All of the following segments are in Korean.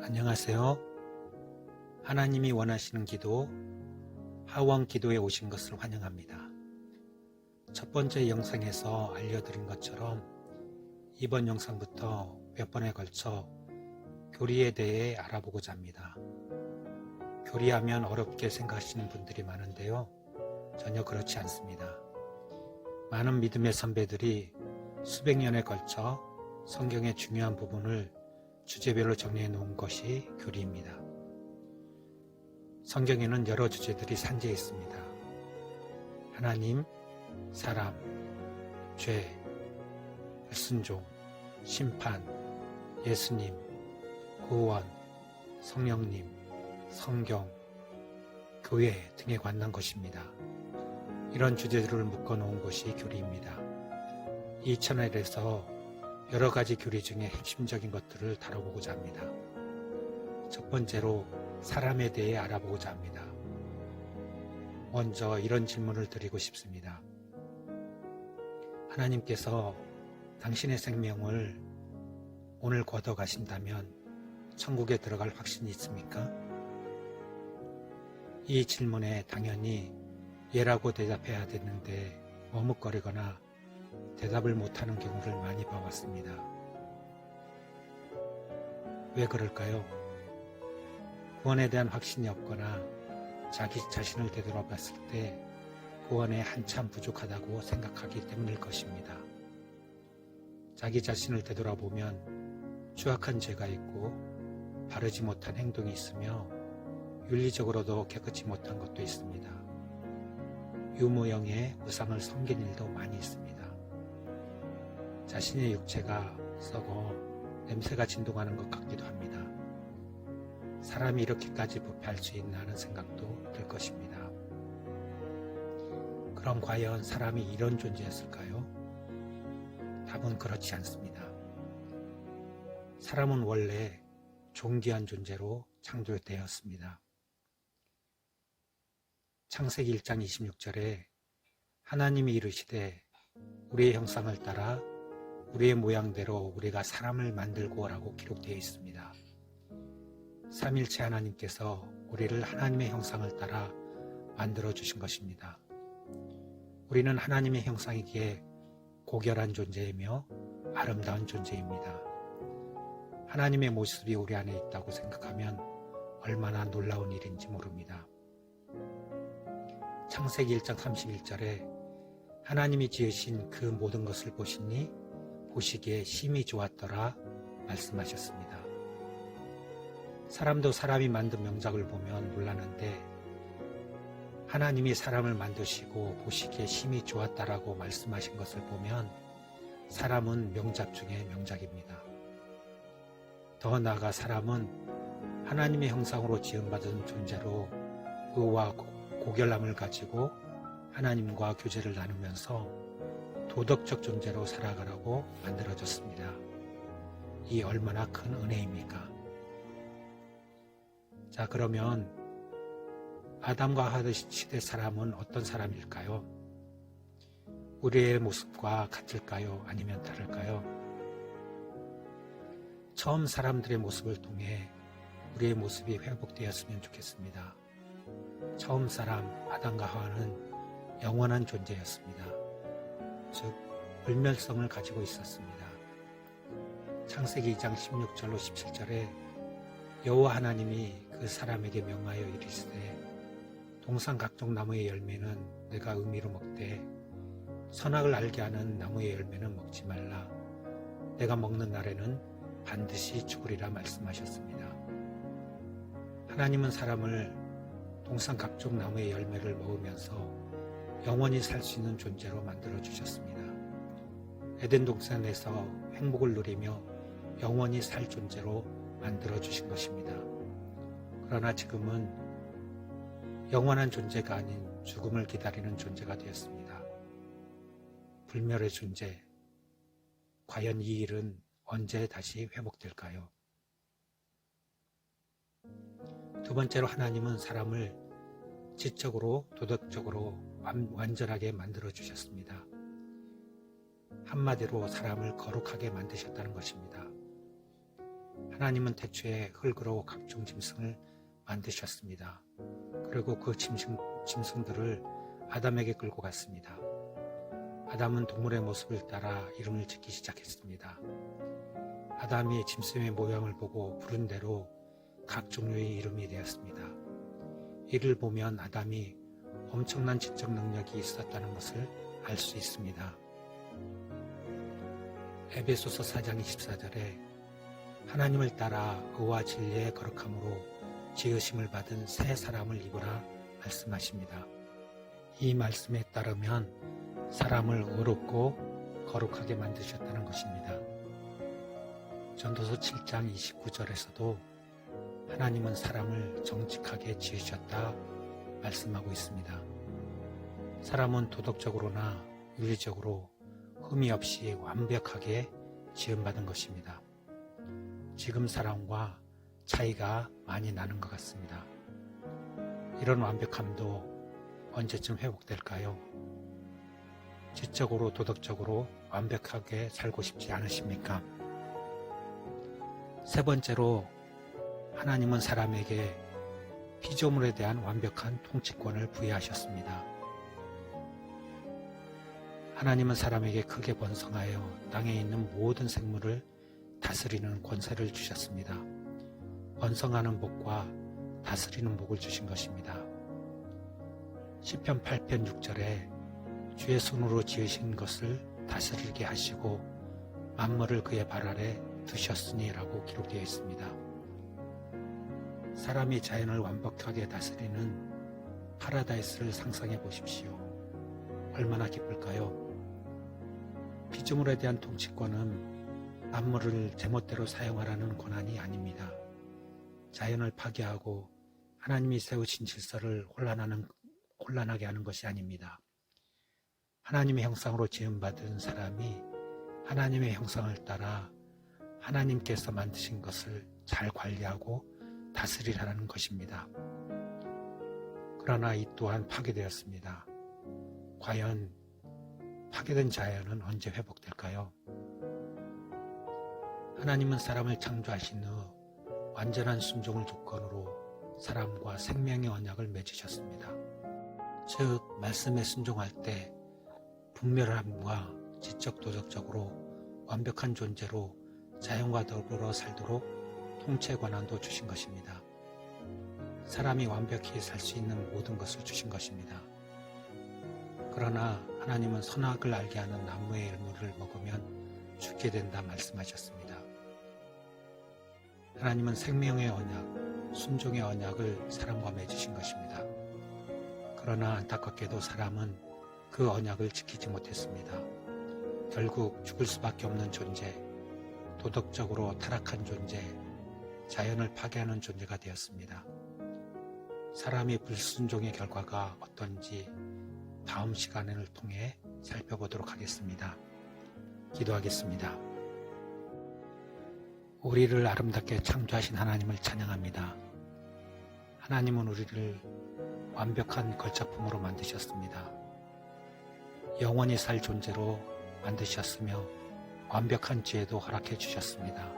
안녕하세요. 하나님이 원하시는 기도, 하원 기도에 오신 것을 환영합니다. 첫 번째 영상에서 알려드린 것처럼 이번 영상부터 몇 번에 걸쳐 교리에 대해 알아보고자 합니다. 교리하면 어렵게 생각하시는 분들이 많은데요. 전혀 그렇지 않습니다. 많은 믿음의 선배들이 수백 년에 걸쳐 성경의 중요한 부분을 주제별로 정리해 놓은 것이 교리입니다. 성경에는 여러 주제들이 산재해 있습니다. 하나님, 사람, 죄, 불순종, 심판, 예수님, 구원, 성령님, 성경, 교회 등에 관한 것입니다. 이런 주제들을 묶어 놓은 것이 교리입니다. 이 채널에서 여러 가지 교리 중에 핵심적인 것들을 다뤄보고자 합니다. 첫 번째로 사람에 대해 알아보고자 합니다. 먼저 이런 질문을 드리고 싶습니다. 하나님께서 당신의 생명을 오늘 걷어 가신다면 천국에 들어갈 확신이 있습니까? 이 질문에 당연히 예라고 대답해야 되는데 머뭇거리거나 대답을 못하는 경우를 많이 봐왔습니다. 왜 그럴까요? 구원에 대한 확신이 없거나 자기 자신을 되돌아봤을 때 구원에 한참 부족하다고 생각하기 때문일 것입니다. 자기 자신을 되돌아보면 추악한 죄가 있고 바르지 못한 행동이 있으며 윤리적으로도 깨끗이 못한 것도 있습니다. 유무영의 우상을 섬긴 일도 많이 있습니다. 자신의 육체가 썩어 냄새가 진동하는 것 같기도 합니다. 사람이 이렇게까지 부패할 수 있나 하는 생각도 들 것입니다. 그럼 과연 사람이 이런 존재였을까요? 답은 그렇지 않습니다. 사람은 원래 존귀한 존재로 창조되었습니다. 창세기 1장 26절에 하나님이 이르시되 우리의 형상을 따라 우리의 모양대로 우리가 사람을 만들고 라고 기록되어 있습니다. 삼일체 하나님께서 우리를 하나님의 형상을 따라 만들어 주신 것입니다. 우리는 하나님의 형상이기에 고결한 존재이며 아름다운 존재입니다. 하나님의 모습이 우리 안에 있다고 생각하면 얼마나 놀라운 일인지 모릅니다. 창세기 1장 31절에 하나님이 지으신 그 모든 것을 보시니 보시기에 심히 좋았더라 말씀하셨습니다. 사람도 사람이 만든 명작을 보면 놀라는데 하나님이 사람을 만드시고 보시기에 심히 좋았다라고 말씀하신 것을 보면 사람은 명작 중에 명작입니다. 더 나아가 사람은 하나님의 형상으로 지음받은 존재로 의와 고결함을 가지고 하나님과 교제를 나누면서 도덕적 존재로 살아가라고 만들어졌습니다. 이 얼마나 큰 은혜입니까? 자, 그러면 아담과 하와 시대 사람은 어떤 사람일까요? 우리의 모습과 같을까요? 아니면 다를까요? 처음 사람들의 모습을 통해 우리의 모습이 회복되었으면 좋겠습니다. 처음 사람 아담과 하와는 영원한 존재였습니다. 즉 불멸성을 가지고 있었습니다. 창세기 2장 16절로 17절에 여호와 하나님이 그 사람에게 명하여 이르시되 동산 각종 나무의 열매는 내가 의미로 먹되 선악을 알게 하는 나무의 열매는 먹지 말라. 내가 먹는 날에는 반드시 죽으리라 말씀하셨습니다. 하나님은 사람을 동산 각종 나무의 열매를 먹으면서 영원히 살 수 있는 존재로 만들어 주셨습니다. 에덴 동산에서 행복을 누리며 영원히 살 존재로 만들어 주신 것입니다. 그러나 지금은 영원한 존재가 아닌 죽음을 기다리는 존재가 되었습니다. 불멸의 존재. 과연 이 일은 언제 다시 회복될까요? 두 번째로 하나님은 사람을 지적으로 도덕적으로 완전하게 만들어 주셨습니다. 한마디로 사람을 거룩하게 만드셨다는 것입니다. 하나님은 태초에 흙으로 각종 짐승을 만드셨습니다. 그리고 그 짐승들을 아담에게 끌고 갔습니다. 아담은 동물의 모습을 따라 이름을 짓기 시작했습니다. 아담이 짐승의 모양을 보고 부른 대로 각 종류의 이름이 되었습니다. 이를 보면 아담이 엄청난 지적 능력이 있었다는 것을 알 수 있습니다. 에베소서 4장 24절에 하나님을 따라 의와 진리의 거룩함으로 지으심을 받은 새 사람을 입으라 말씀하십니다. 이 말씀에 따르면 사람을 의롭고 거룩하게 만드셨다는 것입니다. 전도서 7장 29절에서도 하나님은 사람을 정직하게 지으셨다 말씀하고 있습니다. 사람은 도덕적으로나 윤리적으로 흠이 없이 완벽하게 지음받은 것입니다. 지금 사람과 차이가 많이 나는 것 같습니다. 이런 완벽함도 언제쯤 회복될까요? 지적으로 도덕적으로 완벽하게 살고 싶지 않으십니까? 세 번째로 하나님은 사람에게 피조물에 대한 완벽한 통치권을 부여하셨습니다. 하나님은 사람에게 크게 번성하여 땅에 있는 모든 생물을 다스리는 권세를 주셨습니다. 번성하는 복과 다스리는 복을 주신 것입니다. 시편 8편 6절에 주의 손으로 지으신 것을 다스리게 하시고 만물을 그의 발 아래 두셨으니 라고 기록되어 있습니다. 사람이 자연을 완벽하게 다스리는 파라다이스를 상상해 보십시오. 얼마나 기쁠까요? 피조물에 대한 통치권은 만물을 제멋대로 사용하라는 권한이 아닙니다. 자연을 파괴하고 하나님이 세우신 질서를 혼란하게 하는 것이 아닙니다. 하나님의 형상으로 지음받은 사람이 하나님의 형상을 따라 하나님께서 만드신 것을 잘 관리하고 다스리라는 것입니다. 그러나 이 또한 파괴되었습니다. 과연 파괴된 자연은 언제 회복될까요? 하나님은 사람을 창조하신 후 완전한 순종을 조건으로 사람과 생명의 언약을 맺으셨습니다. 즉 말씀에 순종할 때 분별함과 지적 도덕적으로 완벽한 존재로 자연과 더불어 살도록 통치 권한도 주신 것입니다. 사람이 완벽히 살 수 있는 모든 것을 주신 것입니다. 그러나 하나님은 선악을 알게 하는 나무의 열매를 먹으면 죽게 된다 말씀하셨습니다. 하나님은 생명의 언약, 순종의 언약을 사람과 맺으신 것입니다. 그러나 안타깝게도 사람은 그 언약을 지키지 못했습니다. 결국 죽을 수밖에 없는 존재, 도덕적으로 타락한 존재, 자연을 파괴하는 존재가 되었습니다. 사람이 불순종의 결과가 어떤지 다음 시간을 통해 살펴보도록 하겠습니다. 기도하겠습니다. 우리를 아름답게 창조하신 하나님을 찬양합니다. 하나님은 우리를 완벽한 걸작품으로 만드셨습니다. 영원히 살 존재로 만드셨으며 완벽한 지혜도 허락해 주셨습니다.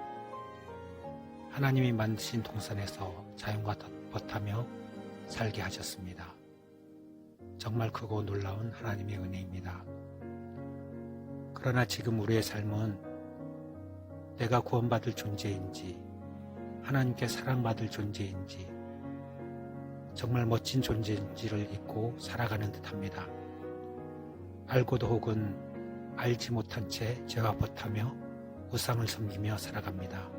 하나님이 만드신 동산에서 자연과 덧붙하며 살게 하셨습니다. 정말 크고 놀라운 하나님의 은혜입니다. 그러나 지금 우리의 삶은 내가 구원받을 존재인지 하나님께 사랑받을 존재인지 정말 멋진 존재인지를 잊고 살아가는 듯합니다. 알고도 혹은 알지 못한 채 죄와 버타며 우상을 섬기며 살아갑니다.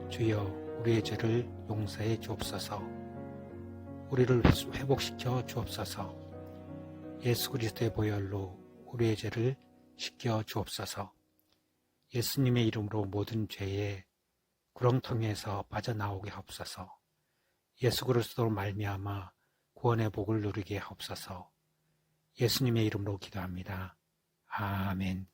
주여 우리의 죄를 용서해 주옵소서. 우리를 회복시켜 주옵소서. 예수 그리스도의 보혈로 우리의 죄를 씻겨 주옵소서. 예수님의 이름으로 모든 죄의 구렁텅이에서 빠져나오게 하옵소서. 예수 그리스도로 말미암아 구원의 복을 누리게 하옵소서. 예수님의 이름으로 기도합니다. 아멘.